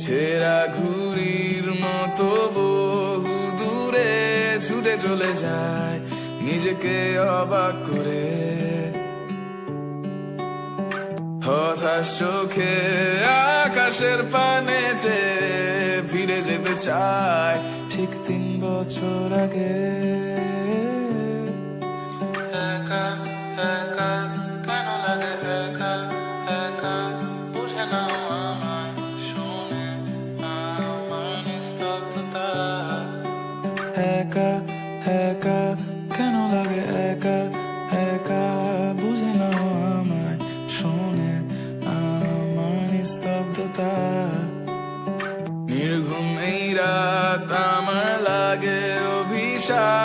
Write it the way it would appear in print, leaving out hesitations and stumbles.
ছেঁড়া ঘুড়ির মতো বহু দূরে ছুটে চলে যায় নিজেকে অবাক করে। হতাশ চোখে আকাশের পানে চেয়ে ফিরে যেতে চায় ঠিক 3 বছর আগে। একা একা কেন লাগে, একা একা বুঝে না আমায়, শোনে আমার নিস্তব্ধতা। একা একা কেন লাগে, একা একা বুঝে না আমায়, শোনে আমার নিস্তব্ধতা। নির্ঘুম এই রাত আমার লাগে অভিশাপ,